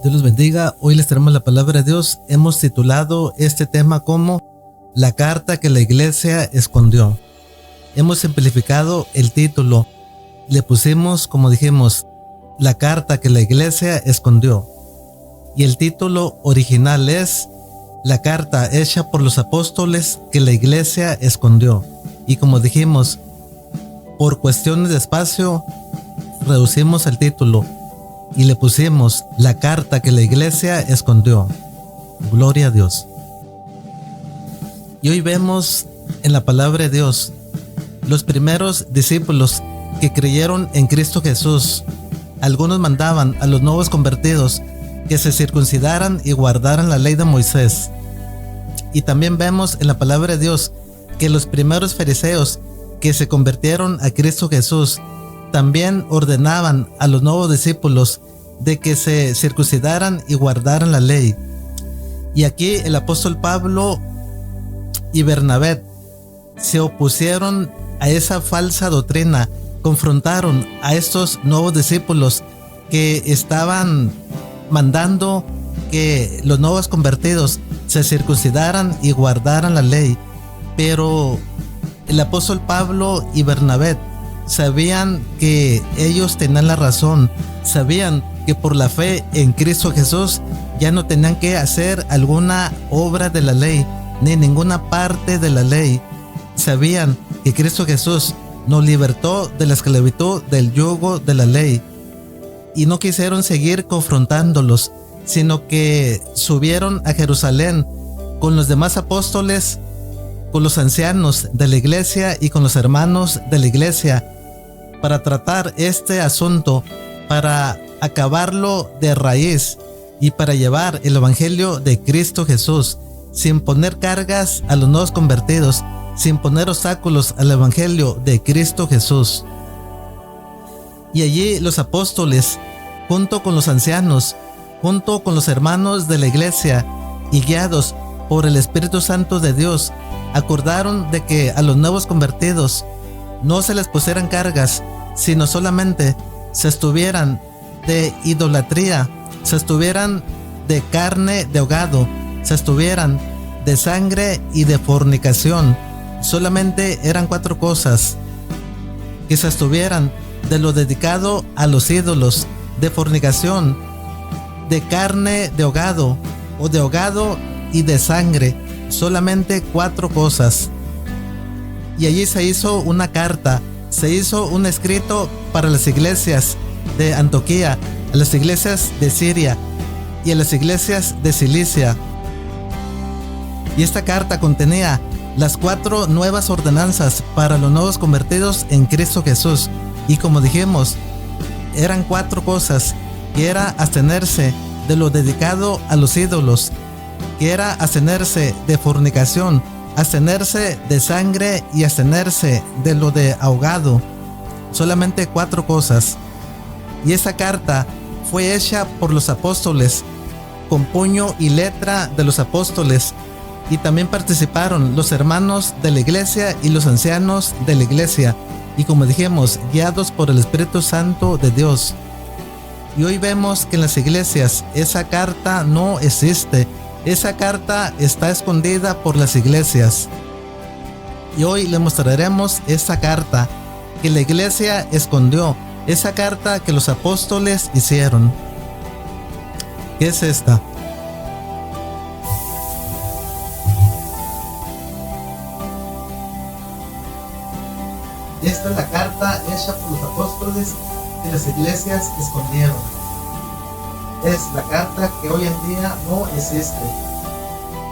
Dios los bendiga. Hoy les traemos la palabra de Dios. Hemos titulado este tema como La carta que la iglesia escondió. Hemos simplificado el título. Le pusimos, como dijimos, La carta que la iglesia escondió. Y el título original es La carta hecha por los apóstoles que la iglesia escondió. Y como dijimos, por cuestiones de espacio, reducimos el título y le pusimos La carta que la iglesia escondió. Gloria a Dios. Y hoy vemos en la palabra de Dios los primeros discípulos que creyeron en Cristo Jesús. Algunos mandaban a los nuevos convertidos que se circuncidaran y guardaran la ley de Moisés. Y también vemos en la palabra de Dios que los primeros fariseos que se convirtieron a Cristo Jesús también ordenaban a los nuevos discípulos de que se circuncidaran y guardaran la ley. Y aquí el apóstol Pablo y Bernabé se opusieron a esa falsa doctrina, confrontaron a estos nuevos discípulos que estaban mandando que los nuevos convertidos se circuncidaran y guardaran la ley. Pero el apóstol Pablo y Bernabé sabían que ellos tenían la razón, sabían que por la fe en Cristo Jesús ya no tenían que hacer alguna obra de la ley, ni ninguna parte de la ley. Sabían que Cristo Jesús nos libertó de la esclavitud del yugo de la ley. Y no quisieron seguir confrontándolos, sino que subieron a Jerusalén con los demás apóstoles, con los ancianos de la iglesia y con los hermanos de la iglesia, para tratar este asunto, para acabarlo de raíz y para llevar el evangelio de Cristo Jesús, sin poner cargas a los nuevos convertidos, sin poner obstáculos al evangelio de Cristo Jesús. Y allí los apóstoles, junto con los ancianos, junto con los hermanos de la iglesia y guiados por el Espíritu Santo de Dios, acordaron de que a los nuevos convertidos no se les pusieran cargas, sino solamente se estuvieran de idolatría, se estuvieran de carne de ahogado, se estuvieran de sangre y de fornicación. Solamente eran 4 cosas: que se estuvieran de lo dedicado a los ídolos, de fornicación, de carne de ahogado o de ahogado y de sangre. Solamente 4 cosas. Y allí se hizo una carta, se hizo un escrito para las iglesias de Antioquía, a las iglesias de Siria y a las iglesias de Cilicia. Y esta carta contenía las 4 nuevas ordenanzas para los nuevos convertidos en Cristo Jesús. Y como dijimos, eran 4 cosas, que era abstenerse de lo dedicado a los ídolos, que era abstenerse de fornicación, abstenerse de sangre y abstenerse de lo de ahogado. Solamente 4 cosas. Y esa carta fue hecha por los apóstoles, con puño y letra de los apóstoles, y también participaron los hermanos de la iglesia y los ancianos de la iglesia, y como dijimos, guiados por el Espíritu Santo de Dios. Y hoy vemos que en las iglesias esa carta no existe. Esa carta está escondida por las iglesias. Y hoy le mostraremos esa carta que la iglesia escondió, esa carta que los apóstoles hicieron. ¿Qué es esta? Esta es la carta hecha por los apóstoles que las iglesias escondieron. Es la carta que hoy en día no existe.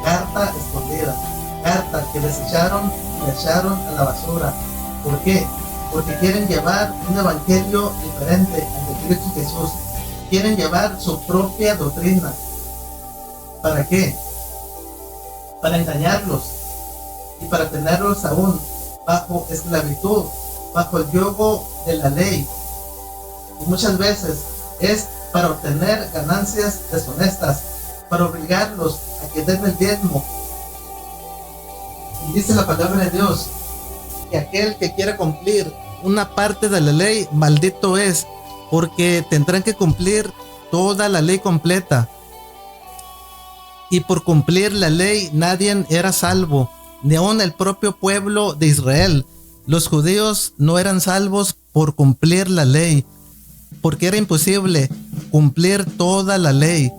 Carta escondida. Carta que desecharon y la echaron a la basura. ¿Por qué? Porque quieren llevar un evangelio diferente al de Cristo Jesús. Quieren llevar su propia doctrina. ¿Para qué? Para engañarlos y para tenerlos aún bajo esclavitud, bajo el yugo de la ley. Y muchas veces es para obtener ganancias deshonestas, para obligarlos a que den el diezmo. Y dice la palabra de Dios que aquel que quiera cumplir una parte de la ley, maldito es, porque tendrán que cumplir toda la ley completa. Y por cumplir la ley nadie era salvo, ni aun el propio pueblo de Israel. Los judíos no eran salvos por cumplir la ley, porque era imposible cumplir toda la ley.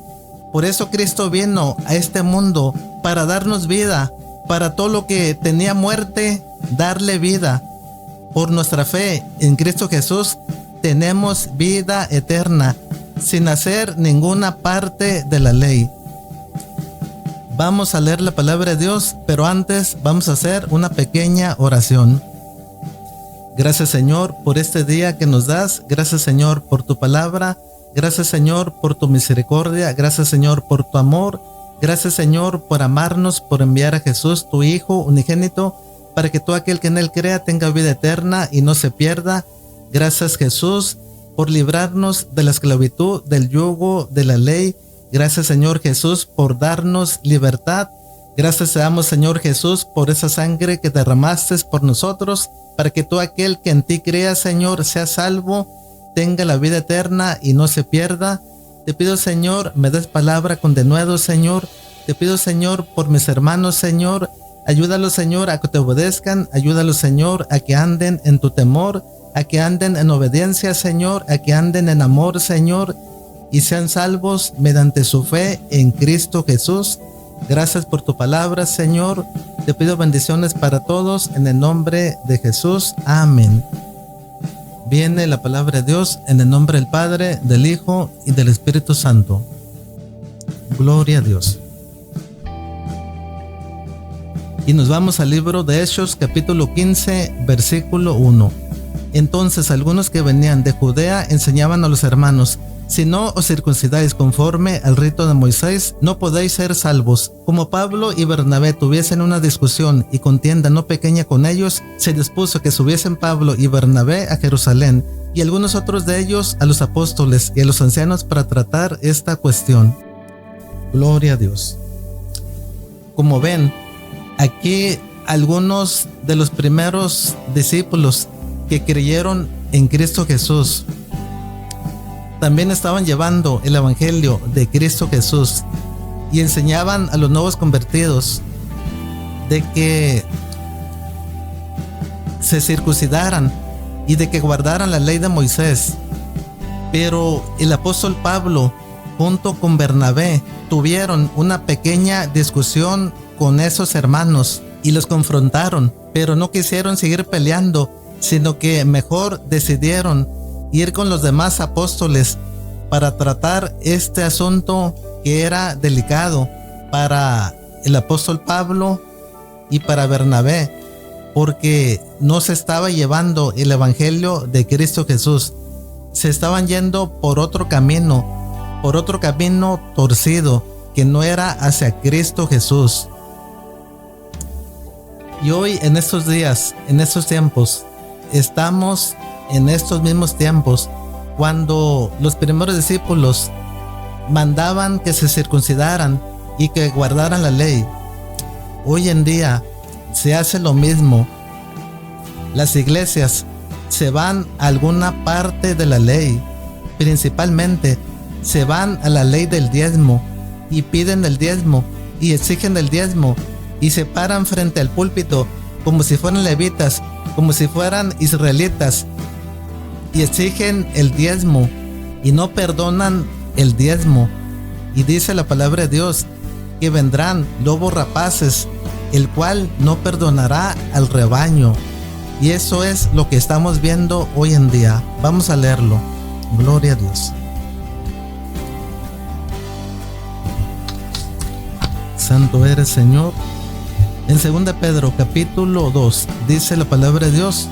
Por eso Cristo vino a este mundo para darnos vida, para todo lo que tenía muerte, darle vida. Por nuestra fe en Cristo Jesús tenemos vida eterna, sin hacer ninguna parte de la ley. Vamos a leer la palabra de Dios, pero antes vamos a hacer una pequeña oración. Gracias, Señor, por este día que nos das. Gracias, Señor, por tu palabra. Gracias, Señor, por tu misericordia. Gracias, Señor, por tu amor. Gracias, Señor, por amarnos, por enviar a Jesús, tu Hijo unigénito, para que todo aquel que en Él crea tenga vida eterna y no se pierda. Gracias, Jesús, por librarnos de la esclavitud, del yugo de la ley. Gracias, Señor Jesús, por darnos libertad. Gracias te damos, Señor Jesús, por esa sangre que derramaste por nosotros, para que todo aquel que en ti crea, Señor, sea salvo, tenga la vida eterna y no se pierda. Te pido, Señor, me des palabra con denuedo, Señor. Te pido, Señor, por mis hermanos, Señor. Ayúdalos, Señor, a que te obedezcan. Ayúdalos, Señor, a que anden en tu temor, a que anden en obediencia, Señor, a que anden en amor, Señor, y sean salvos mediante su fe en Cristo Jesús. Gracias por tu palabra, Señor. Te pido bendiciones para todos en el nombre de Jesús. Amén. Viene la palabra de Dios en el nombre del Padre, del Hijo y del Espíritu Santo. Gloria a Dios. Y nos vamos al libro de Hechos, capítulo 15, versículo 1. Entonces algunos que venían de Judea enseñaban a los hermanos: si no os circuncidáis conforme al rito de Moisés, no podéis ser salvos. Como Pablo y Bernabé tuviesen una discusión y contienda no pequeña con ellos, se dispuso que subiesen Pablo y Bernabé a Jerusalén, y algunos otros de ellos a los apóstoles y a los ancianos para tratar esta cuestión. Gloria a Dios. Como ven, aquí algunos de los primeros discípulos que creyeron en Cristo Jesús también estaban llevando el evangelio de Cristo Jesús y enseñaban a los nuevos convertidos de que se circuncidaran y de que guardaran la ley de Moisés. Pero el apóstol Pablo junto con Bernabé tuvieron una pequeña discusión con esos hermanos y los confrontaron, pero no quisieron seguir peleando, sino que mejor decidieron ir con los demás apóstoles para tratar este asunto que era delicado para el apóstol Pablo y para Bernabé, porque no se estaba llevando el evangelio de Cristo Jesús, se estaban yendo por otro camino torcido que no era hacia Cristo Jesús. Y hoy, en estos días, en estos tiempos, estamos en estos mismos tiempos cuando los primeros discípulos mandaban que se circuncidaran y que guardaran la ley. Hoy en día se hace lo mismo. Las iglesias se van a alguna parte de la ley, principalmente se van a la ley del diezmo y piden el diezmo y exigen el diezmo y se paran frente al púlpito como si fueran levitas, como si fueran israelitas, y exigen el diezmo y no perdonan el diezmo. Y dice la palabra de Dios que vendrán lobos rapaces, el cual no perdonará al rebaño. Y eso es lo que estamos viendo hoy en día. Vamos a leerlo. Gloria a Dios. Santo eres, Señor. En 2 Pedro capítulo 2 dice la palabra de Dios: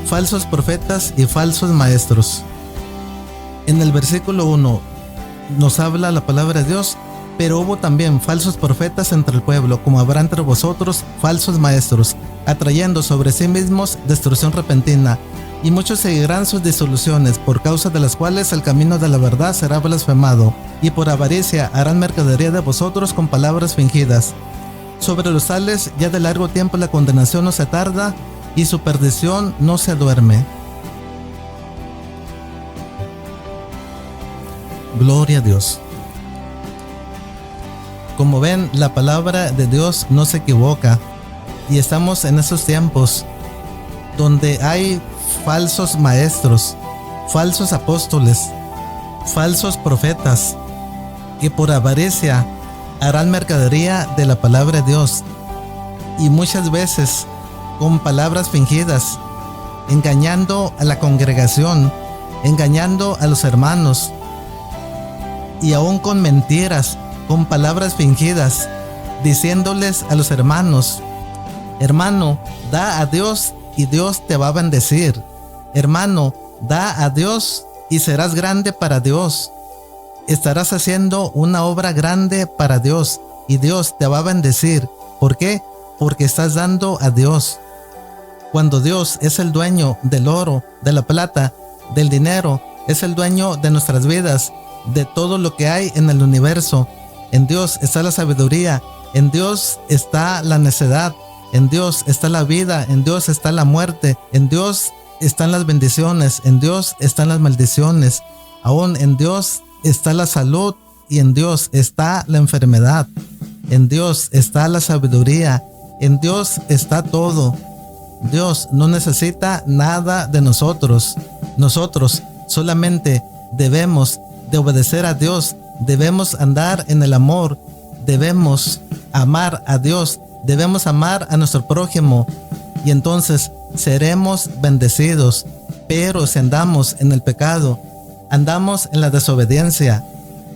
falsos profetas y falsos maestros. En el versículo 1 nos habla la palabra de Dios: pero hubo también falsos profetas entre el pueblo, como habrá entre vosotros falsos maestros, atrayendo sobre sí mismos destrucción repentina. Y muchos seguirán sus disoluciones, por causa de las cuales el camino de la verdad será blasfemado, y por avaricia harán mercadería de vosotros con palabras fingidas. Sobre los tales ya de largo tiempo la condenación no se tarda, y su perdición no se duerme. Gloria a Dios. Como ven, la palabra de Dios no se equivoca, y estamos en esos tiempos donde hay falsos maestros, falsos apóstoles, falsos profetas, que por avaricia harán mercadería de la palabra de Dios, y muchas veces con palabras fingidas, engañando a la congregación, engañando a los hermanos, y aún con mentiras, con palabras fingidas, diciéndoles a los hermanos: hermano, da a Dios y Dios te va a bendecir. Hermano, da a Dios y serás grande para Dios. Estarás haciendo una obra grande para Dios y Dios te va a bendecir. ¿Por qué? Porque estás dando a Dios. Cuando Dios es el dueño del oro, de la plata, del dinero, es el dueño de nuestras vidas, de todo lo que hay en el universo. En Dios está la sabiduría, en Dios está la necedad, en Dios está la vida, en Dios está la muerte, en Dios están las bendiciones, en Dios están las maldiciones, aún en Dios está la salud y en Dios está la enfermedad, en Dios está la sabiduría, en Dios está todo. Dios no necesita nada de nosotros. Nosotros solamente debemos de obedecer a Dios, debemos andar en el amor, debemos amar a Dios, debemos amar a nuestro prójimo, y entonces seremos bendecidos. Pero si andamos en el pecado, andamos en la desobediencia,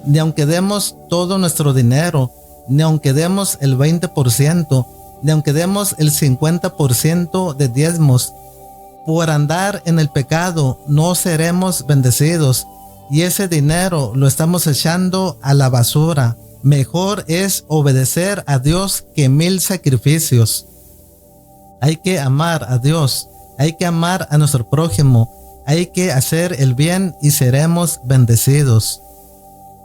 ni aunque demos todo nuestro dinero, ni aunque demos el 20%, ni aunque demos el 50% de diezmos, por andar en el pecado no seremos bendecidos, y ese dinero lo estamos echando a la basura. Mejor es obedecer a Dios que 1000 sacrificios. Hay que amar a Dios, hay que amar a nuestro prójimo, hay que hacer el bien y seremos bendecidos.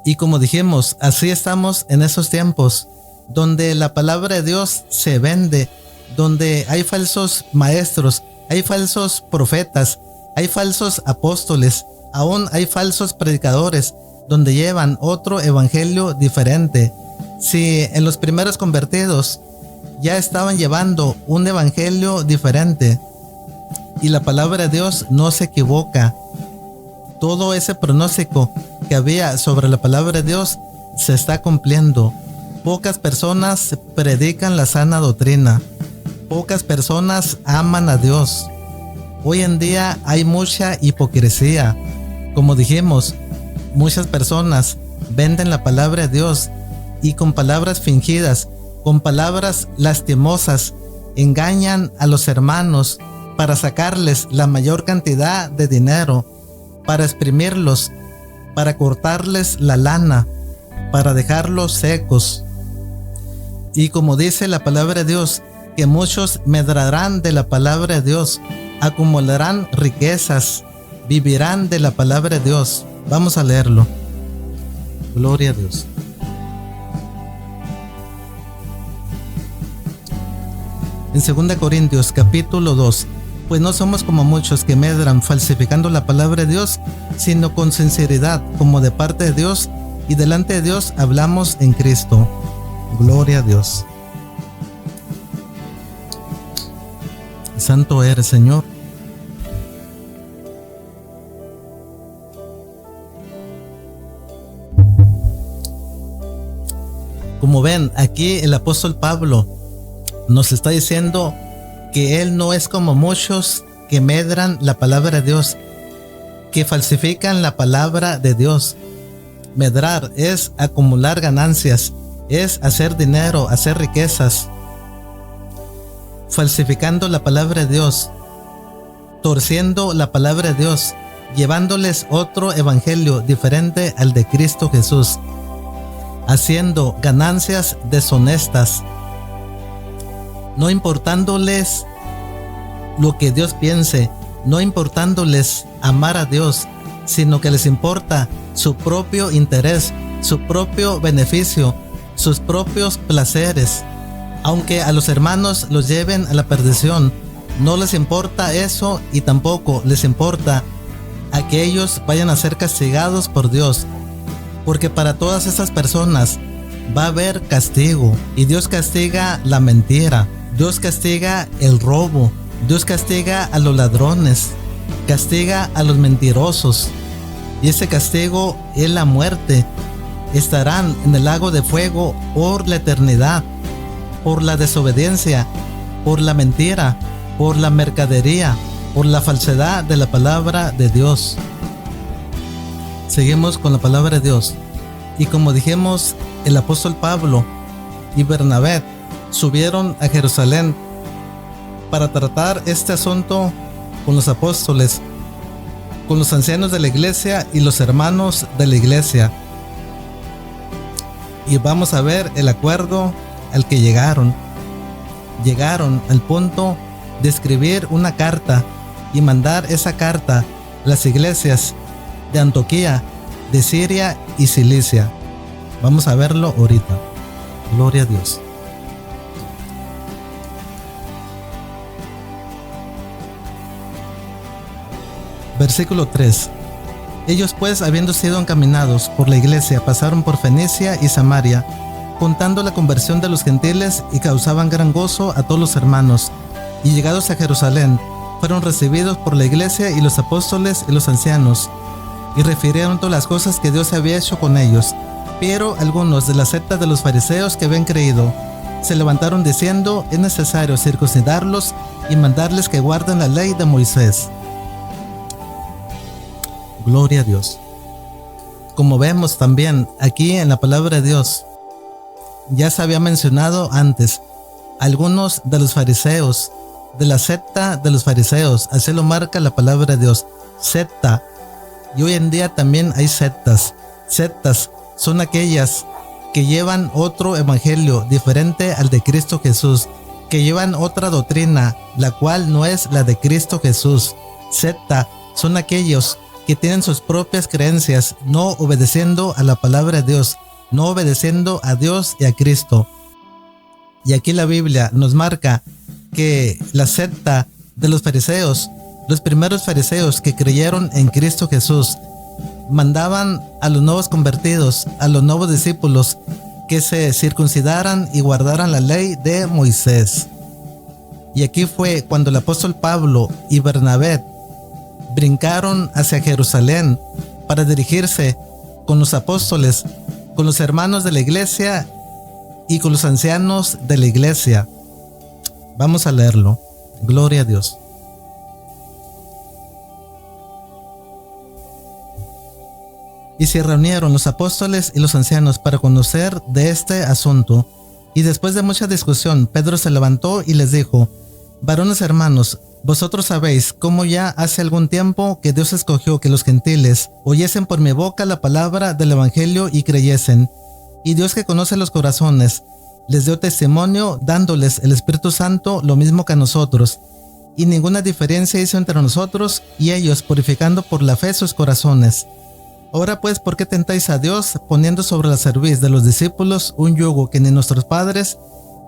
Y como dijimos, así estamos en esos tiempos donde la palabra de Dios se vende, donde hay falsos maestros, hay falsos profetas, hay falsos apóstoles, aún hay falsos predicadores, donde llevan otro evangelio diferente. Si en los primeros convertidos ya estaban llevando un evangelio diferente, y la palabra de Dios no se equivoca, todo ese pronóstico que había sobre la palabra de Dios se está cumpliendo. Pocas personas predican la sana doctrina, pocas personas aman a Dios. Hoy en día hay mucha hipocresía. Como dijimos, muchas personas venden la palabra de Dios, y con palabras fingidas, con palabras lastimosas, engañan a los hermanos para sacarles la mayor cantidad de dinero, para exprimirlos, para cortarles la lana, para dejarlos secos. Y como dice la palabra de Dios, que muchos medrarán de la palabra de Dios, acumularán riquezas, vivirán de la palabra de Dios. Vamos a leerlo. Gloria a Dios. En 2 Corintios capítulo 2, pues no somos como muchos que medran falsificando la palabra de Dios, sino con sinceridad, como de parte de Dios, y delante de Dios hablamos en Cristo. Gloria a Dios. Santo eres, Señor. Como ven, aquí el apóstol Pablo nos está diciendo que él no es como muchos que medran la palabra de Dios, que falsifican la palabra de Dios. Medrar es acumular ganancias, es hacer dinero, hacer riquezas, falsificando la palabra de Dios, torciendo la palabra de Dios, llevándoles otro evangelio diferente al de Cristo Jesús, haciendo ganancias deshonestas, no importándoles lo que Dios piense, no importándoles amar a Dios, sino que les importa su propio interés, su propio beneficio, sus propios placeres. Aunque a los hermanos los lleven a la perdición, no les importa eso, y tampoco les importa a que ellos vayan a ser castigados por Dios. porque para todas esas personas va a haber castigo, y Dios castiga la mentira, Dios castiga el robo, Dios castiga a los ladrones, castiga a los mentirosos, y ese castigo es la muerte. Estarán en el lago de fuego por la eternidad, por la desobediencia, por la mentira, por la mercadería, por la falsedad de la palabra de Dios. Seguimos con la palabra de Dios. Y como dijimos, el apóstol Pablo y Bernabé subieron a Jerusalén para tratar este asunto con los apóstoles, con los ancianos de la iglesia y los hermanos de la iglesia. Y vamos a ver el acuerdo al que llegaron. Llegaron al punto de escribir una carta y mandar esa carta a las iglesias de Antioquía, de Siria y Cilicia. Vamos a verlo ahorita. Gloria a Dios. Versículo 3. Ellos pues, habiendo sido encaminados por la iglesia, pasaron por Fenicia y Samaria, contando la conversión de los gentiles, y causaban gran gozo a todos los hermanos. Y llegados a Jerusalén, fueron recibidos por la iglesia y los apóstoles y los ancianos, y refirieron todas las cosas que Dios había hecho con ellos. Pero algunos de la secta de los fariseos que habían creído se levantaron diciendo: es necesario circuncidarlos y mandarles que guarden la ley de Moisés. Gloria a Dios. Como vemos también aquí en la palabra de Dios, ya se había mencionado antes, algunos de los fariseos, de la secta de los fariseos, así lo marca la palabra de Dios, secta. Y hoy en día también hay sectas. Sectas son aquellas que llevan otro evangelio diferente al de Cristo Jesús, que llevan otra doctrina, la cual no es la de Cristo Jesús. Secta son aquellos que tienen sus propias creencias, no obedeciendo a la palabra de Dios, no obedeciendo a Dios y a Cristo. Y aquí la Biblia nos marca que la secta de los fariseos, los primeros fariseos que creyeron en Cristo Jesús, mandaban a los nuevos convertidos, a los nuevos discípulos, que se circuncidaran y guardaran la ley de Moisés. Y aquí fue cuando el apóstol Pablo y Bernabé brincaron hacia Jerusalén para dirigirse con los apóstoles, con los hermanos de la iglesia y con los ancianos de la iglesia. Vamos a leerlo. Gloria a Dios. Y se reunieron los apóstoles y los ancianos para conocer de este asunto. Y después de mucha discusión, Pedro se levantó y les dijo: varones hermanos, vosotros sabéis cómo ya hace algún tiempo que Dios escogió que los gentiles oyesen por mi boca la palabra del evangelio y creyesen. Y Dios, que conoce los corazones, les dio testimonio dándoles el Espíritu Santo lo mismo que a nosotros. Y ninguna diferencia hizo entre nosotros y ellos, purificando por la fe sus corazones. Ahora pues, ¿por qué tentáis a Dios, poniendo sobre la cerviz de los discípulos un yugo que ni nuestros padres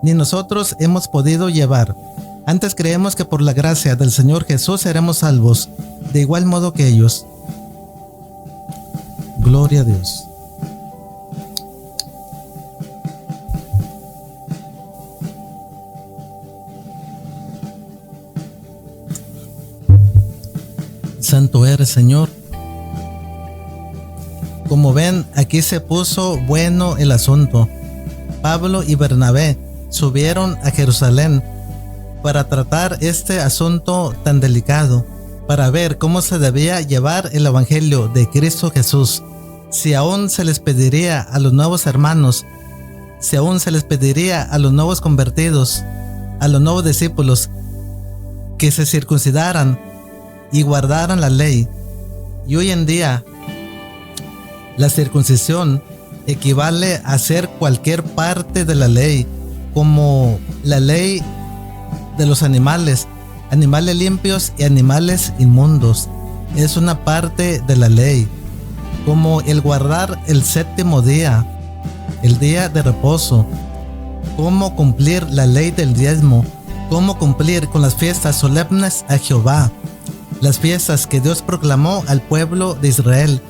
ni nosotros hemos podido llevar? Antes creemos que por la gracia del Señor Jesús seremos salvos, de igual modo que ellos. Gloria a Dios. Santo eres, Señor. Como ven, aquí se puso bueno el asunto. Pablo y Bernabé subieron a Jerusalén para tratar este asunto tan delicado, para ver cómo se debía llevar el evangelio de Cristo Jesús, si aún se les pediría a los nuevos hermanos, si aún se les pediría a los nuevos convertidos, a los nuevos discípulos, que se circuncidaran y guardaran la ley. Y hoy en día, la circuncisión equivale a hacer cualquier parte de la ley, como la ley de los animales, animales limpios y animales inmundos. Es una parte de la ley, como el guardar el séptimo día, el día de reposo, cómo cumplir la ley del diezmo, cómo cumplir con las fiestas solemnes a Jehová, las fiestas que Dios proclamó al pueblo de Israel,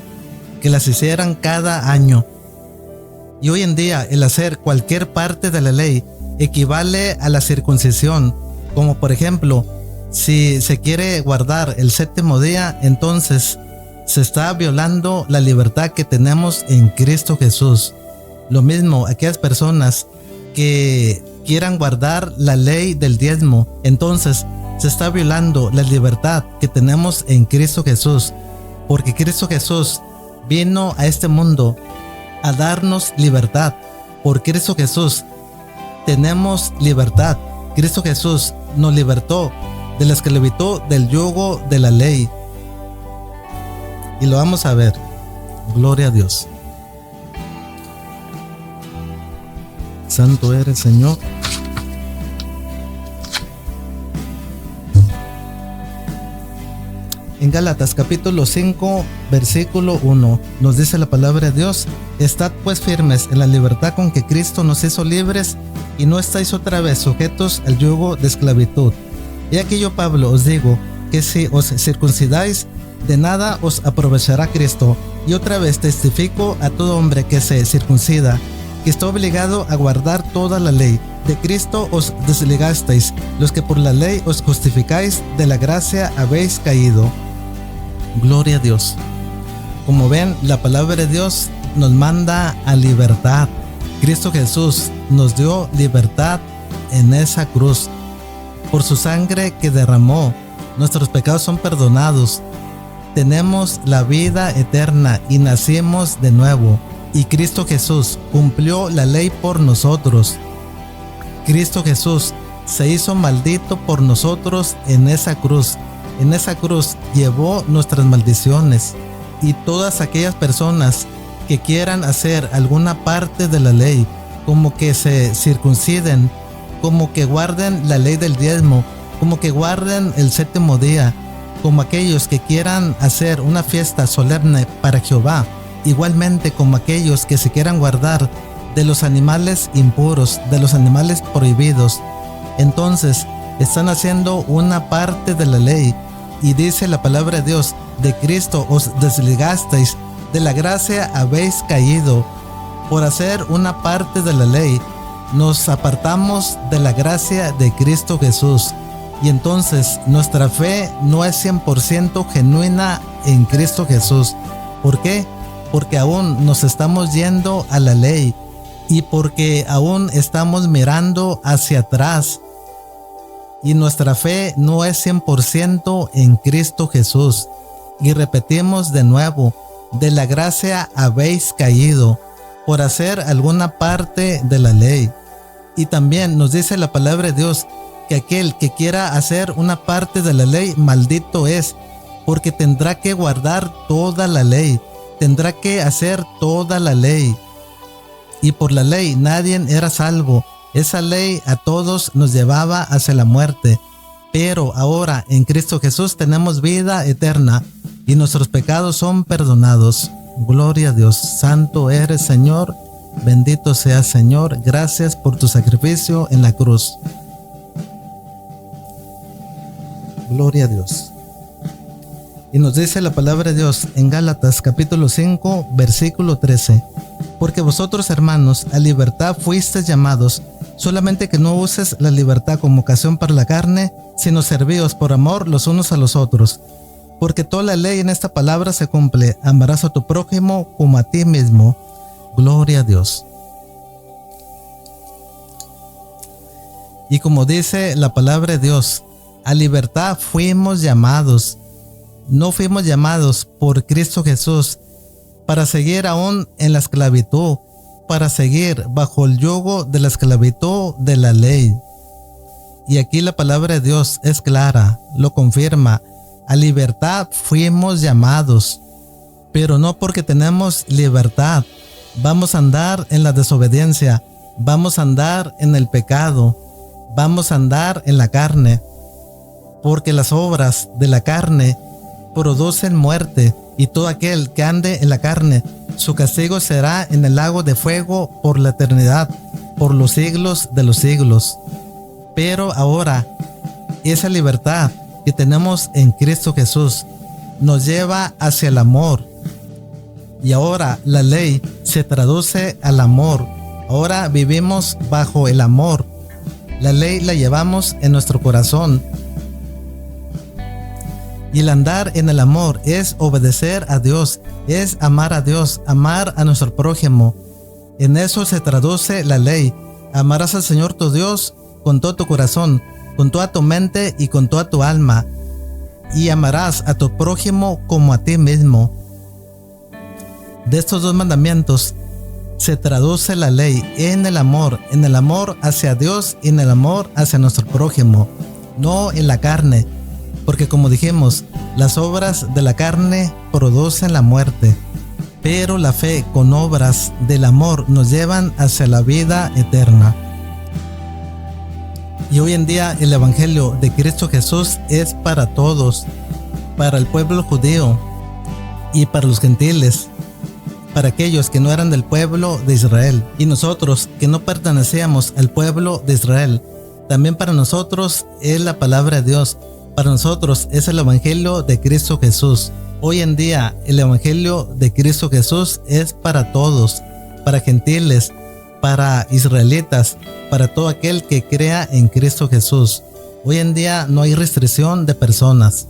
que las hicieran cada año. Y hoy en día el hacer cualquier parte de la ley equivale a la circuncisión, como por ejemplo, si se quiere guardar el séptimo día, entonces se está violando la libertad que tenemos en Cristo Jesús. Lo mismo aquellas personas que quieran guardar la ley del diezmo, entonces se está violando la libertad que tenemos en Cristo Jesús, porque Cristo Jesús vino a este mundo a darnos libertad. Por Cristo Jesús tenemos libertad. Cristo Jesús nos libertó de la esclavitud del yugo de la ley. Y lo vamos a ver. Gloria a Dios. Santo eres, Señor. En Gálatas capítulo 5, versículo 1, nos dice la palabra de Dios: estad pues firmes en la libertad con que Cristo nos hizo libres, y no estáis otra vez sujetos al yugo de esclavitud. Y aquí yo, Pablo, os digo que si os circuncidáis, de nada os aprovechará Cristo. Y otra vez testifico a todo hombre que se circuncida, que está obligado a guardar toda la ley. De Cristo os desligasteis, los que por la ley os justificáis, de la gracia habéis caído. Gloria a Dios. Como ven, la palabra de Dios nos manda a libertad. Cristo Jesús nos dio libertad en esa cruz. Por su sangre que derramó, nuestros pecados son perdonados. Tenemos la vida eterna y nacimos de nuevo. Y Cristo Jesús cumplió la ley por nosotros. Cristo Jesús se hizo maldito por nosotros en esa cruz. En esa cruz llevó nuestras maldiciones. Y todas aquellas personas que quieran hacer alguna parte de la ley, como que se circunciden, como que guarden la ley del diezmo, como que guarden el séptimo día, como aquellos que quieran hacer una fiesta solemne para Jehová, igualmente como aquellos que se quieran guardar de los animales impuros, de los animales prohibidos, entonces están haciendo una parte de la ley. Y dice la palabra de Dios: de Cristo os desligasteis, de la gracia habéis caído. Por hacer una parte de la ley, nos apartamos de la gracia de Cristo Jesús. Y entonces nuestra fe no es 100% genuina en Cristo Jesús. ¿Por qué? Porque aún nos estamos yendo a la ley y porque aún estamos mirando hacia atrás. Y nuestra fe no es 100% en Cristo Jesús. Y repetimos de nuevo: de la gracia habéis caído, por hacer alguna parte de la ley. Y también nos dice la palabra de Dios que aquel que quiera hacer una parte de la ley, maldito es, porque tendrá que guardar toda la ley, tendrá que hacer toda la ley. Y por la ley nadie era salvo. Esa ley a todos nos llevaba hacia la muerte. Pero ahora en Cristo Jesús tenemos vida eterna y nuestros pecados son perdonados. Gloria a Dios. Santo eres, Señor. Bendito seas, Señor. Gracias por tu sacrificio en la cruz. Gloria a Dios. Y nos dice la palabra de Dios en Gálatas capítulo 5, versículo 13: porque vosotros, hermanos, a libertad fuisteis llamados, solamente que no uses la libertad como ocasión para la carne, sino servíos por amor los unos a los otros. Porque toda la ley en esta palabra se cumple: amarás a tu prójimo como a ti mismo. Gloria a Dios. Y como dice la palabra de Dios, a libertad fuimos llamados. No fuimos llamados por Cristo Jesús para seguir aún en la esclavitud, para seguir bajo el yugo de la esclavitud de la ley. Y aquí la palabra de Dios es clara, lo confirma: a libertad fuimos llamados. Pero no porque tenemos libertad vamos a andar en la desobediencia, vamos a andar en el pecado, vamos a andar en la carne, porque las obras de la carne producen muerte, y todo aquel que ande en la carne, su castigo será en el lago de fuego por la eternidad, por los siglos de los siglos. Pero ahora, esa libertad que tenemos en Cristo Jesús nos lleva hacia el amor. Y ahora la ley se traduce al amor. Ahora vivimos bajo el amor. La ley la llevamos en nuestro corazón. Y el andar en el amor es obedecer a Dios, es amar a Dios, amar a nuestro prójimo. En eso se traduce la ley. Amarás al Señor tu Dios con todo tu corazón, con toda tu mente y con toda tu alma. Y amarás a tu prójimo como a ti mismo. De estos dos mandamientos se traduce la ley en el amor hacia Dios y en el amor hacia nuestro prójimo, no en la carne, porque como dijimos, las obras de la carne producen la muerte, pero la fe con obras del amor nos llevan hacia la vida eterna. Y hoy en día el Evangelio de Cristo Jesús es para todos, para el pueblo judío y para los gentiles, para aquellos que no eran del pueblo de Israel, y nosotros que no pertenecíamos al pueblo de Israel. También para nosotros es la palabra de Dios, para nosotros es el Evangelio de Cristo Jesús. Hoy en día el Evangelio de Cristo Jesús es para todos, para gentiles, para israelitas, para todo aquel que crea en Cristo Jesús. Hoy en día no hay restricción de personas.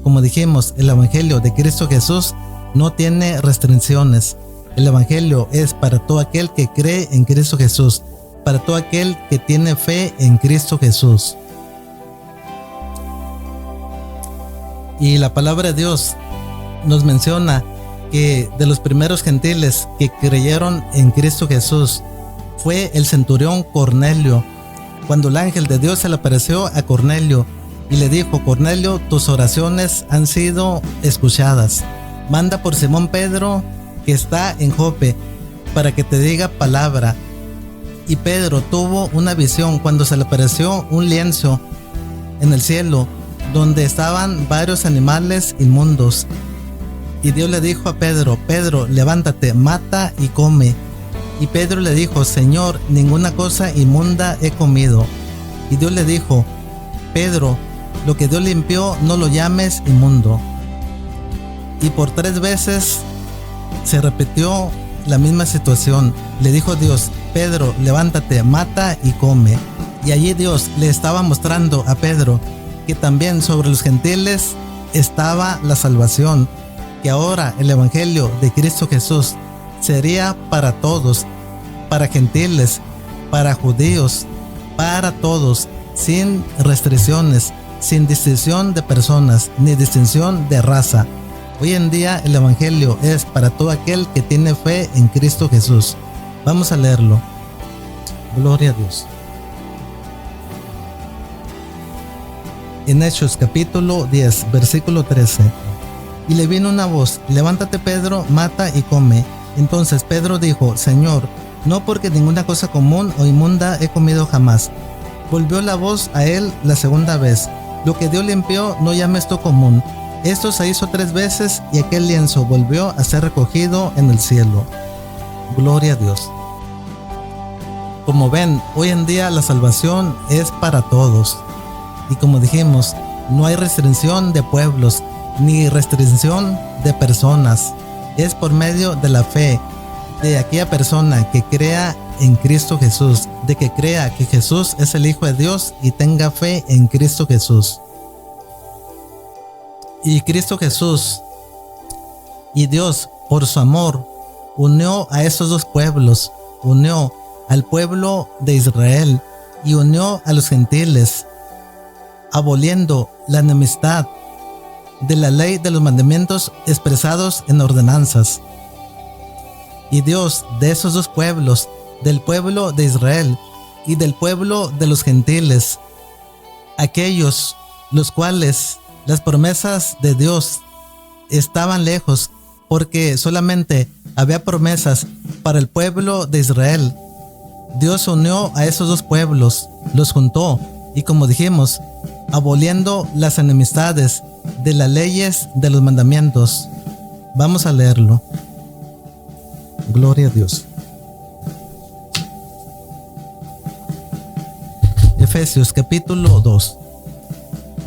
Como dijimos, el Evangelio de Cristo Jesús no tiene restricciones. El Evangelio es para todo aquel que cree en Cristo Jesús, para todo aquel que tiene fe en Cristo Jesús. Y la palabra de Dios nos menciona que de los primeros gentiles que creyeron en Cristo Jesús fue el centurión Cornelio. Cuando el ángel de Dios se le apareció a Cornelio y le dijo: Cornelio, tus oraciones han sido escuchadas. Manda por Simón Pedro, que está en Jope, para que te diga palabra. Y Pedro tuvo una visión cuando se le apareció un lienzo en el cielo, donde estaban varios animales inmundos. Y Dios le dijo a Pedro: Pedro, levántate, mata y come. Y Pedro le dijo: Señor, ninguna cosa inmunda he comido. Y Dios le dijo: Pedro, lo que Dios limpió no lo llames inmundo. Y por 3 veces se repitió la misma situación. Le dijo Dios: Pedro, levántate, mata y come. Y allí Dios le estaba mostrando a Pedro que también sobre los gentiles estaba la salvación, que ahora el Evangelio de Cristo Jesús sería para todos, para gentiles, para judíos, para todos, sin restricciones, sin distinción de personas, ni distinción de raza. Hoy en día el Evangelio es para todo aquel que tiene fe en Cristo Jesús. Vamos a leerlo. Gloria a Dios. En Hechos capítulo 10, versículo 13. Y le vino una voz: levántate, Pedro, mata y come. Entonces Pedro dijo: Señor, no, porque ninguna cosa común o inmunda he comido jamás. Volvió la voz a él la segunda vez: lo que Dios limpió no llames tú común. Esto se hizo 3 veces y aquel lienzo volvió a ser recogido en el cielo. Gloria a Dios. Como ven, hoy en día la salvación es para todos. Y como dijimos, no hay restricción de pueblos, ni restricción de personas. Es por medio de la fe de aquella persona que crea en Cristo Jesús, de que crea que Jesús es el Hijo de Dios y tenga fe en Cristo Jesús. Y Cristo Jesús y Dios, por su amor, unió a esos dos pueblos, unió al pueblo de Israel y unió a los gentiles, aboliendo la enemistad de la ley de los mandamientos expresados en ordenanzas. Y Dios de esos dos pueblos, del pueblo de Israel y del pueblo de los gentiles, aquellos los cuales las promesas de Dios estaban lejos, porque solamente había promesas para el pueblo de Israel. Dios unió a esos dos pueblos, los juntó, y como dijimos, aboliendo las enemistades de las leyes de los mandamientos. Vamos a leerlo. Gloria a Dios. Efesios capítulo 2,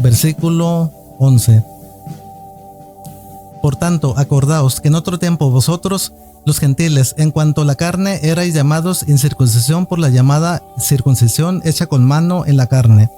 versículo 11. Por tanto, acordaos que en otro tiempo vosotros, los gentiles, en cuanto a la carne, erais llamados incircuncisión por la llamada circuncisión hecha con mano en la carne.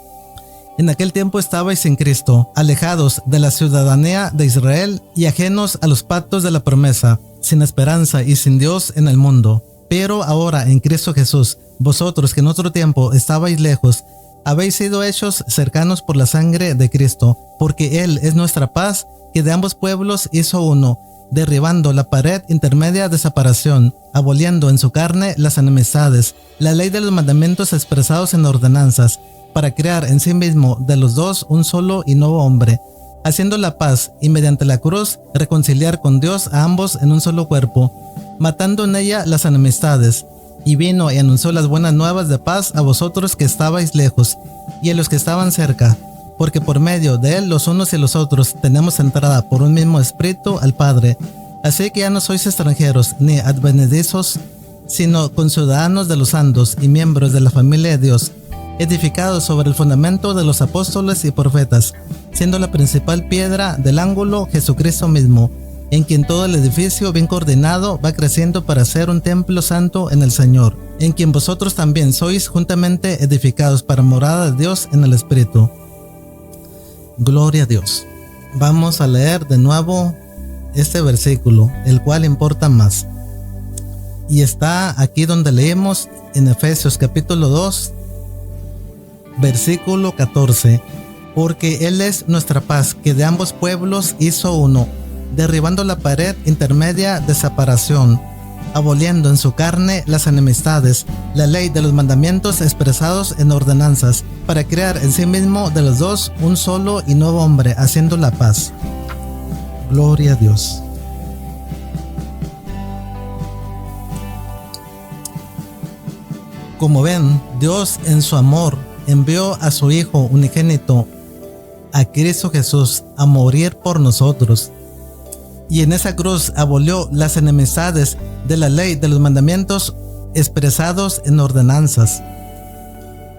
En aquel tiempo estabais sin Cristo, alejados de la ciudadanía de Israel y ajenos a los pactos de la promesa, sin esperanza y sin Dios en el mundo. Pero ahora en Cristo Jesús, vosotros que en otro tiempo estabais lejos, habéis sido hechos cercanos por la sangre de Cristo, porque Él es nuestra paz, que de ambos pueblos hizo uno, derribando la pared intermedia de separación, aboliendo en su carne las enemistades, la ley de los mandamientos expresados en ordenanzas, para crear en sí mismo de los dos un solo y nuevo hombre, haciendo la paz y mediante la cruz reconciliar con Dios a ambos en un solo cuerpo, matando en ella las enemistades, y vino y anunció las buenas nuevas de paz a vosotros que estabais lejos y a los que estaban cerca, porque por medio de él los unos y los otros tenemos entrada por un mismo espíritu al Padre. Así que ya no sois extranjeros ni advenedizos, sino conciudadanos de los santos y miembros de la familia de Dios, edificados sobre el fundamento de los apóstoles y profetas, siendo la principal piedra del ángulo Jesucristo mismo, en quien todo el edificio bien coordinado va creciendo para ser un templo santo en el Señor, en quien vosotros también sois juntamente edificados para morada de Dios en el Espíritu. Gloria a Dios. Vamos a leer de nuevo este versículo, el cual importa más. Y está aquí donde leemos en Efesios capítulo 2, versículo 14. Porque Él es nuestra paz, que de ambos pueblos hizo uno, derribando la pared intermedia de separación, aboliendo en su carne las enemistades, la ley de los mandamientos expresados en ordenanzas, para crear en sí mismo de los dos un solo y nuevo hombre, haciendo la paz. Gloria a Dios. Como ven, Dios en su amor envió a su Hijo unigénito, a Cristo Jesús, a morir por nosotros. Y en esa cruz abolió las enemistades de la ley de los mandamientos expresados en ordenanzas.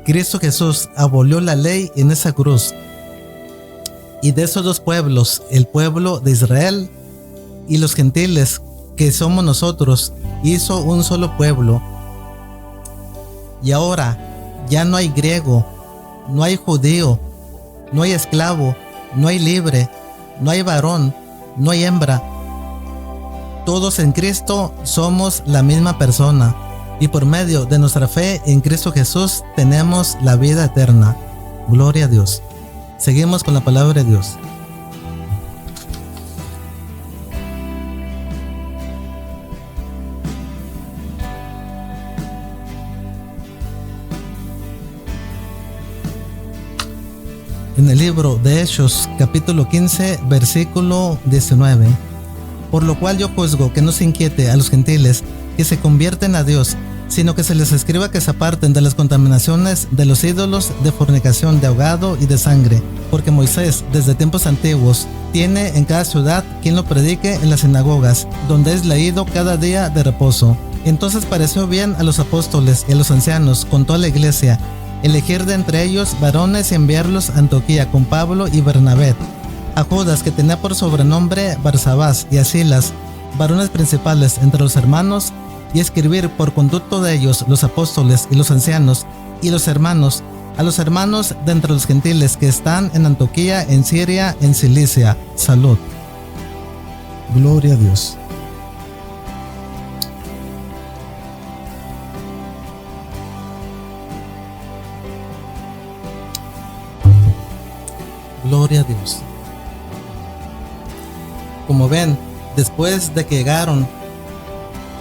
Cristo Jesús abolió la ley en esa cruz. Y de esos dos pueblos, el pueblo de Israel y los gentiles, que somos nosotros, hizo un solo pueblo. Y ahora ya no hay griego, no hay judío, no hay esclavo, no hay libre, no hay varón, no hay hembra. Todos en Cristo somos la misma persona, y por medio de nuestra fe en Cristo Jesús tenemos la vida eterna. Gloria a Dios. Seguimos con la palabra de Dios. En el libro de Hechos, capítulo 15, versículo 19. Por lo cual yo juzgo que no se inquiete a los gentiles que se convierten a Dios, sino que se les escriba que se aparten de las contaminaciones de los ídolos, de fornicación, de ahogado y de sangre, porque Moisés, desde tiempos antiguos, tiene en cada ciudad quien lo predique en las sinagogas, donde es leído cada día de reposo. Entonces pareció bien a los apóstoles y a los ancianos con toda la iglesia elegir de entre ellos varones y enviarlos a Antioquía con Pablo y Bernabé, a Judas, que tenía por sobrenombre Barsabás, y a Silas, varones principales entre los hermanos, y escribir por conducto de ellos los apóstoles y los ancianos y los hermanos, a los hermanos de entre los gentiles que están en Antioquía, en Siria, en Cilicia. Salud. Gloria a Dios. Gloria a Dios. Como ven, después de que llegaron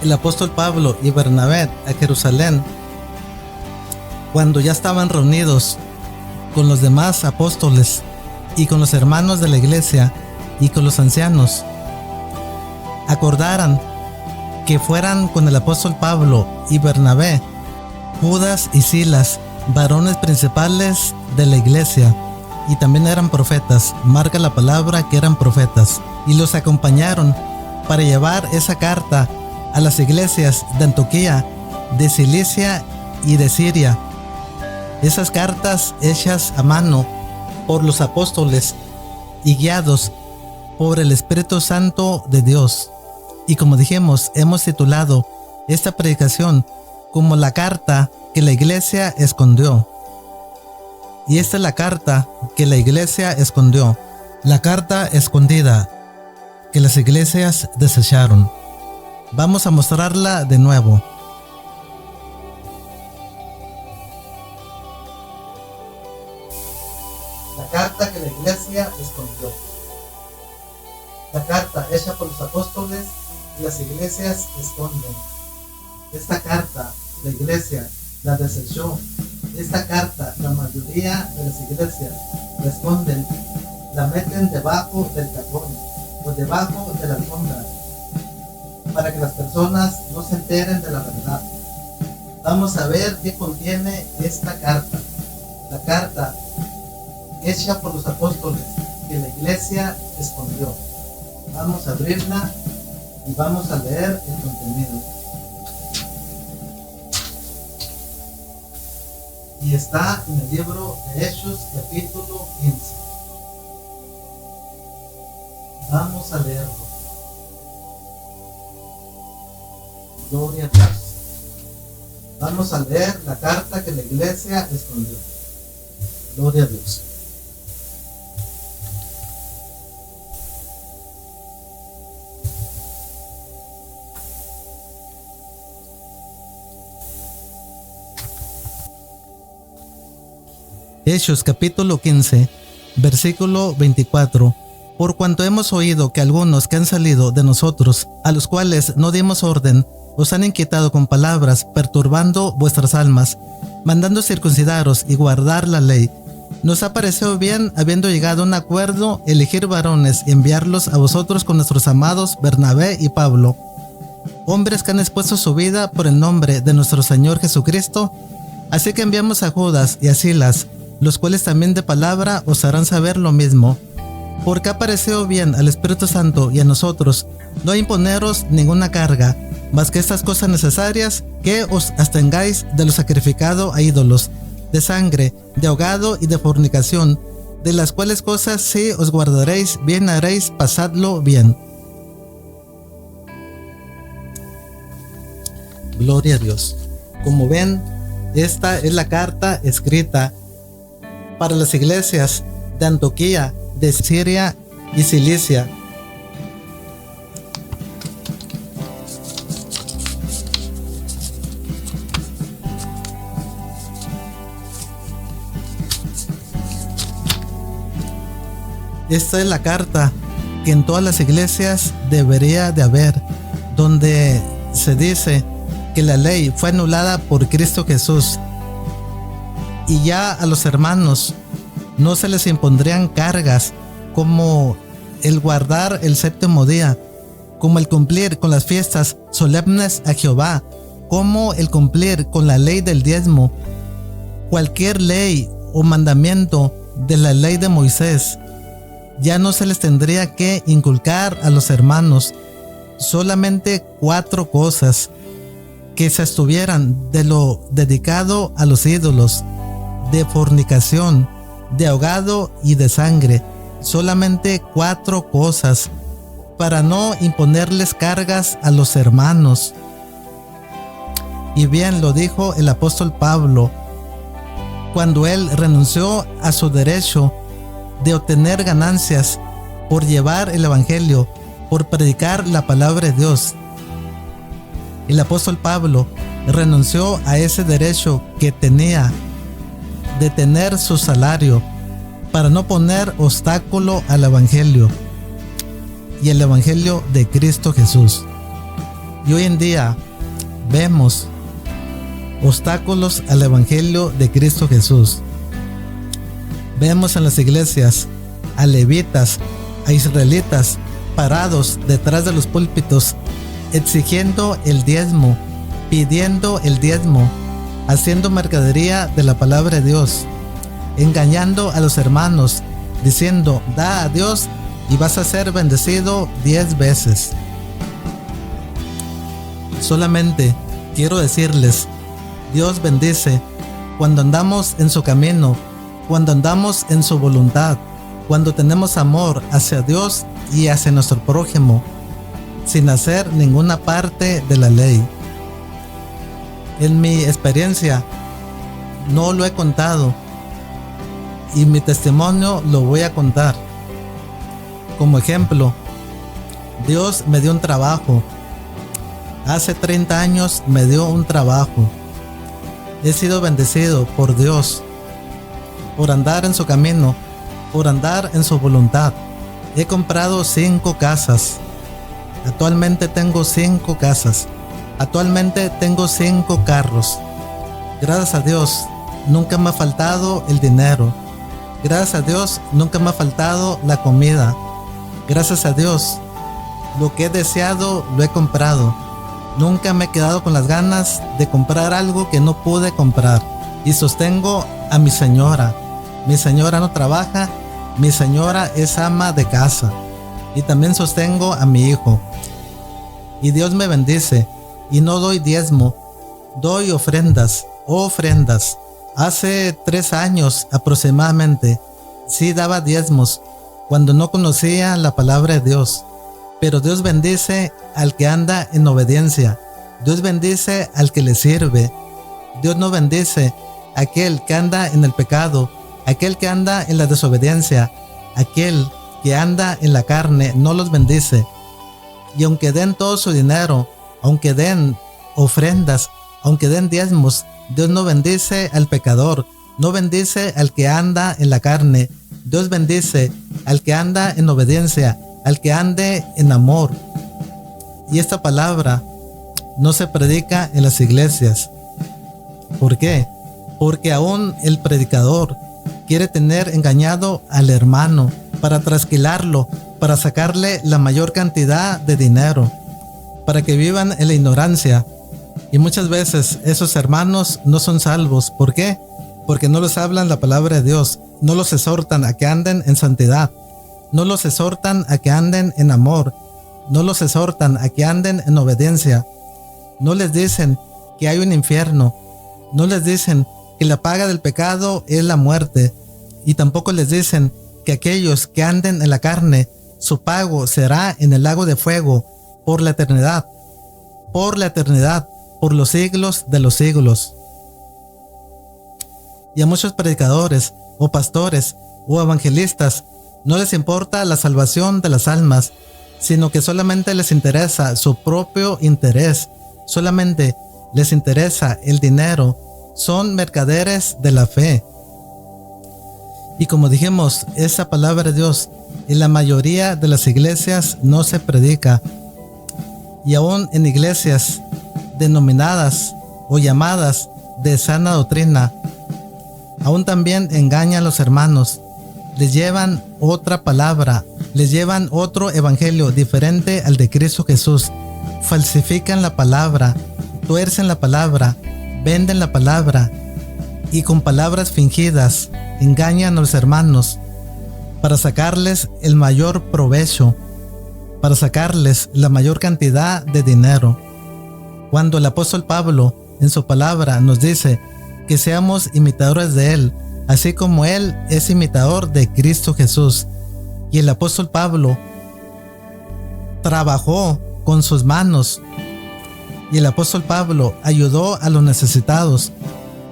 el apóstol Pablo y Bernabé a Jerusalén, cuando ya estaban reunidos con los demás apóstoles y con los hermanos de la iglesia y con los ancianos, acordaran que fueran con el apóstol Pablo y Bernabé, Judas y Silas, varones principales de la iglesia, y también eran profetas. Marca la palabra que eran profetas, y los acompañaron para llevar esa carta a las iglesias de Antioquía, de Cilicia y de Siria. Esas cartas hechas a mano por los apóstoles y guiados por el Espíritu Santo de Dios. Y como dijimos, hemos titulado esta predicación como la carta que la iglesia escondió. Y esta es la carta que la iglesia escondió. La carta escondida que las iglesias desecharon. Vamos a mostrarla de nuevo. La carta que la iglesia escondió. La carta hecha por los apóstoles y las iglesias esconden. Esta carta la iglesia la desechó. Esta carta la mayoría de las iglesias la esconden, la meten debajo del cajón o debajo de la alfombra para que las personas no se enteren de la verdad. Vamos a ver qué contiene esta carta. La carta hecha por los apóstoles que la iglesia escondió. Vamos a abrirla y vamos a leer el contenido. Y está en el libro de Hechos, capítulo 15. Vamos a leerlo. Gloria a Dios. Vamos a leer la carta que la iglesia escondió. Gloria a Dios. Hechos capítulo 15, versículo 24. Por cuanto hemos oído que algunos que han salido de nosotros, a los cuales no dimos orden, os han inquietado con palabras, perturbando vuestras almas, mandando circuncidaros y guardar la ley, nos ha parecido bien, habiendo llegado a un acuerdo, elegir varones y enviarlos a vosotros con nuestros amados Bernabé y Pablo, hombres que han expuesto su vida por el nombre de nuestro Señor Jesucristo. Así que enviamos a Judas y a Silas, los cuales también de palabra os harán saber lo mismo, porque ha parecido bien al Espíritu Santo y a nosotros no imponeros ninguna carga, más que estas cosas necesarias, que os abstengáis de lo sacrificado a ídolos, de sangre, de ahogado y de fornicación, de las cuales cosas si os guardaréis, bien haréis, pasadlo bien. Gloria a Dios. Como ven, esta es la carta escrita para las iglesias de Antioquía, de Siria y Cilicia. Esta es la carta que en todas las iglesias debería de haber, donde se dice que la ley fue anulada por Cristo Jesús. Y ya a los hermanos no se les impondrían cargas como el guardar el séptimo día, como el cumplir con las fiestas solemnes a Jehová, como el cumplir con la ley del diezmo, cualquier ley o mandamiento de la ley de Moisés. Ya no se les tendría que inculcar a los hermanos, solamente 4 cosas que se abstuvieran de lo dedicado a los ídolos, de fornicación, de ahogado y de sangre. Solamente 4 cosas para no imponerles cargas a los hermanos. Y bien lo dijo el apóstol Pablo cuando él renunció a su derecho de obtener ganancias por llevar el evangelio, por predicar la palabra de Dios. El apóstol Pablo renunció a ese derecho que tenía de tener su salario para no poner obstáculo al evangelio y el evangelio de Cristo Jesús. Y hoy en día vemos obstáculos al evangelio de Cristo Jesús. Vemos en las iglesias a levitas, a israelitas parados detrás de los púlpitos exigiendo el diezmo, pidiendo el diezmo, haciendo mercadería de la palabra de Dios, engañando a los hermanos, diciendo: da a Dios y vas a ser bendecido 10 veces. Solamente quiero decirles, Dios bendice cuando andamos en su camino, cuando andamos en su voluntad, cuando tenemos amor hacia Dios y hacia nuestro prójimo, sin hacer ninguna parte de la ley. En mi experiencia, no lo he contado, y mi testimonio lo voy a contar. Como ejemplo, Dios me dio un trabajo. Hace 30 años me dio un trabajo. He sido bendecido por Dios, por andar en su camino, por andar en su voluntad. He comprado 5 casas. Actualmente tengo 5 casas. Actualmente tengo 5 carros. Gracias a Dios, nunca me ha faltado el dinero. Gracias a Dios, nunca me ha faltado la comida. Gracias a Dios, lo que he deseado lo he comprado. Nunca me he quedado con las ganas de comprar algo que no pude comprar. Y sostengo a mi señora. Mi señora no trabaja, mi señora es ama de casa. Y también sostengo a mi hijo. Y Dios me bendice. Y no doy diezmo, doy ofrendas. Hace 3 años aproximadamente, sí daba diezmos, cuando no conocía la palabra de Dios. Pero Dios bendice al que anda en obediencia. Dios bendice al que le sirve. Dios no bendice a aquel que anda en el pecado, aquel que anda en la desobediencia, aquel que anda en la carne, no los bendice. Y aunque den todo su dinero, aunque den ofrendas, aunque den diezmos, Dios no bendice al pecador, no bendice al que anda en la carne. Dios bendice al que anda en obediencia, al que ande en amor. Y esta palabra no se predica en las iglesias. ¿Por qué? Porque aún el predicador quiere tener engañado al hermano para trasquilarlo, para sacarle la mayor cantidad de dinero, para que vivan en la ignorancia. Y muchas veces esos hermanos no son salvos. ¿Por qué? Porque no les hablan la palabra de Dios, no los exhortan a que anden en santidad, no los exhortan a que anden en amor, no los exhortan a que anden en obediencia. No les dicen que hay un infierno, no les dicen que la paga del pecado es la muerte, y tampoco les dicen que aquellos que anden en la carne, su pago será en el lago de fuego por la eternidad, por los siglos de los siglos. Y a muchos predicadores o pastores o evangelistas no les importa la salvación de las almas, sino que solamente les interesa su propio interés, solamente les interesa el dinero. Son mercaderes de la fe. Y como dijimos, esa palabra de Dios en la mayoría de las iglesias no se predica. Y aún en iglesias denominadas o llamadas de sana doctrina, aún también engañan a los hermanos. Les llevan otra palabra, les llevan otro evangelio diferente al de Cristo Jesús. Falsifican la palabra, tuercen la palabra, venden la palabra, y con palabras fingidas engañan a los hermanos para sacarles el mayor provecho, para sacarles la mayor cantidad de dinero. Cuando el apóstol Pablo en su palabra nos dice que seamos imitadores de Él, así como Él es imitador de Cristo Jesús. Y el apóstol Pablo trabajó con sus manos, y el apóstol Pablo ayudó a los necesitados.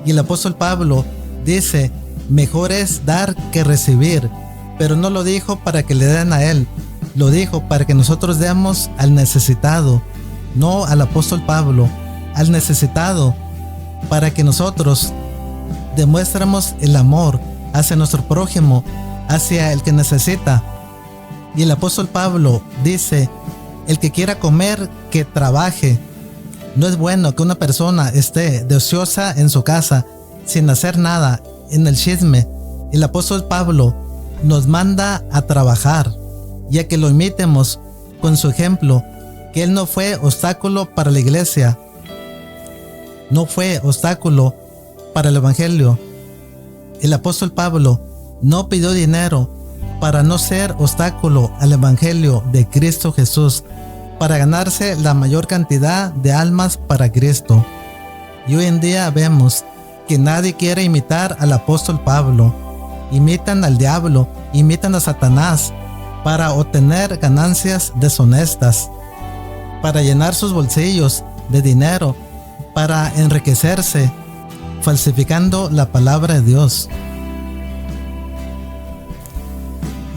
Y el apóstol Pablo dice, mejor es dar que recibir, pero no lo dijo para que le den a él, lo dijo para que nosotros demos al necesitado, no al apóstol Pablo, al necesitado, para que nosotros demuéstramos el amor hacia nuestro prójimo, hacia el que necesita. Y el apóstol Pablo dice, el que quiera comer, que trabaje. No es bueno que una persona esté de ociosa en su casa, sin hacer nada, en el chisme. El apóstol Pablo nos manda a trabajar, y a que lo imitemos con su ejemplo, que él no fue obstáculo para la iglesia, no fue obstáculo para el evangelio. El apóstol Pablo no pidió dinero para no ser obstáculo al evangelio de Cristo Jesús, para ganarse la mayor cantidad de almas para Cristo. Y hoy en día vemos que nadie quiere imitar al apóstol Pablo. imitan al diablo, imitan a Satanás para obtener ganancias deshonestas, para llenar sus bolsillos de dinero, para enriquecerse, falsificando la palabra de Dios.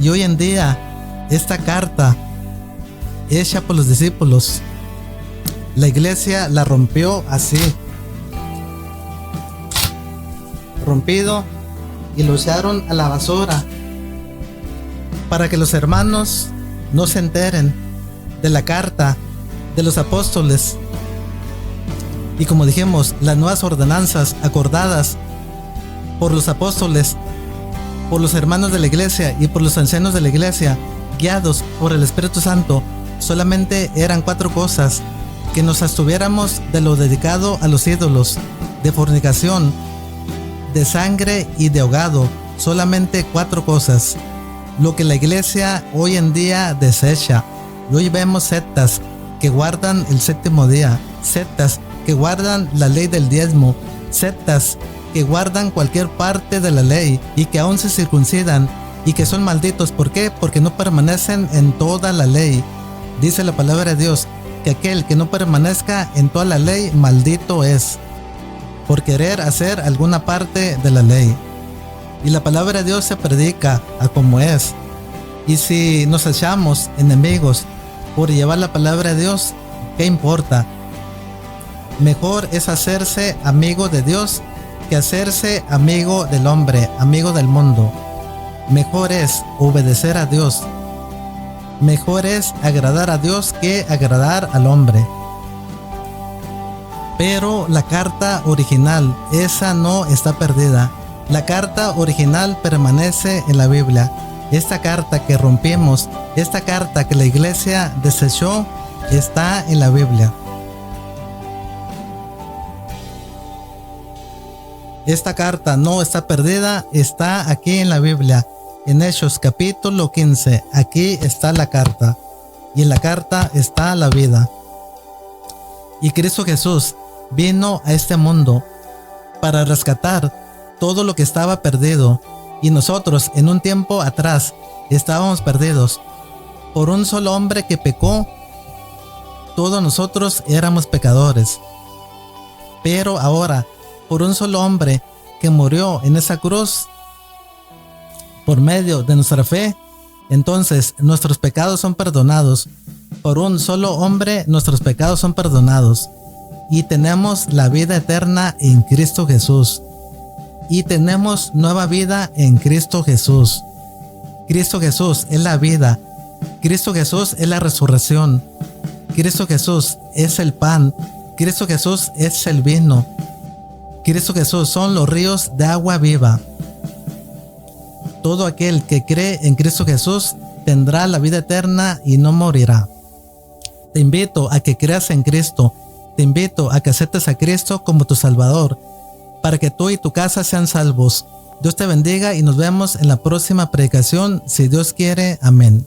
Y hoy en día, esta carta hecha por los discípulos, la iglesia la rompió así, rompido, y lo echaron a la basura para que los hermanos no se enteren de la carta de los apóstoles. Y como dijimos, las nuevas ordenanzas acordadas por los apóstoles, por los hermanos de la iglesia y por los ancianos de la iglesia, guiados por el Espíritu Santo, solamente eran 4 cosas: que nos abstuviéramos de lo dedicado a los ídolos, de fornicación, de sangre y de ahogado. Solamente 4 cosas. Lo que la iglesia hoy en día desecha. Y hoy vemos sectas que guardan el 7º día, sectas que guardan la ley del diezmo, sectas que guardan cualquier parte de la ley y que aún se circuncidan y que son malditos. ¿Por qué? Porque no permanecen en toda la ley. Dice la palabra de Dios que aquel que no permanezca en toda la ley, maldito es, por querer hacer alguna parte de la ley. Y la palabra de Dios se predica a como es. Y si nos echamos enemigos por llevar la palabra de Dios, ¿qué importa? Mejor es hacerse amigo de Dios que hacerse amigo del hombre, amigo del mundo. Mejor es obedecer a Dios. Mejor es agradar a Dios que agradar al hombre. Pero la carta original, esa no está perdida. La carta original permanece en la Biblia. Esta carta que rompimos, esta carta que la iglesia desechó, está en la Biblia. Esta carta no está perdida, está aquí en la Biblia. En Hechos capítulo 15, aquí está la carta. Y en la carta está la vida. Y Cristo Jesús vino a este mundo para rescatar todo lo que estaba perdido. Y nosotros en un tiempo atrás estábamos perdidos. Por un solo hombre que pecó, todos nosotros éramos pecadores. Pero ahora, por un solo hombre que murió en esa cruz, por medio de nuestra fe, entonces nuestros pecados son perdonados. Por un solo hombre nuestros pecados son perdonados. Y tenemos la vida eterna en Cristo Jesús. Y tenemos nueva vida en Cristo Jesús. Cristo Jesús es la vida. Cristo Jesús es la resurrección. Cristo Jesús es el pan. Cristo Jesús es el vino. Cristo Jesús son los ríos de agua viva. Todo aquel que cree en Cristo Jesús tendrá la vida eterna y no morirá. Te invito a que creas en Cristo. Te invito a que aceptes a Cristo como tu Salvador, para que tú y tu casa sean salvos. Dios te bendiga y nos vemos en la próxima predicación, si Dios quiere. Amén.